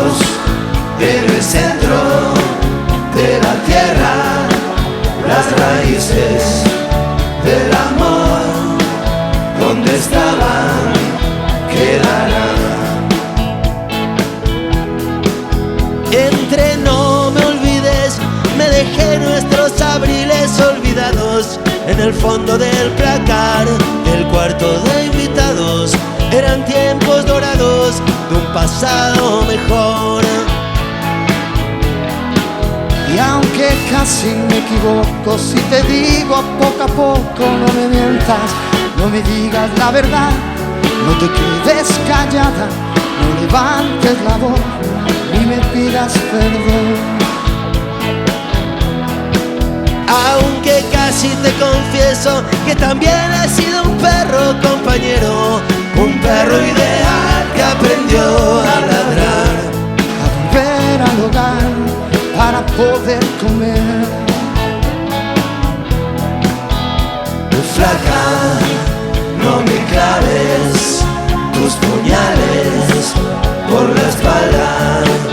lejos, en el centro de la tierra, las raíces del amor, donde estaban, quedarán. Entre no me olvides, me dejé nuestros abriles olvidados en el fondo del placar del cuarto de invitados. Eran tiempos dorados de un pasado mejor. Y aunque casi me equivoco, si te digo a poco no me mientas, no me digas la verdad, no te quedes callada, no levantes la voz, ni me pidas perdón. Aunque casi te confieso que también he sido un perro compañero, un perro ideal que aprendió a ladrar, A volver al hogar para poder comer. Flaca, no me claves tus puñales por la espalda.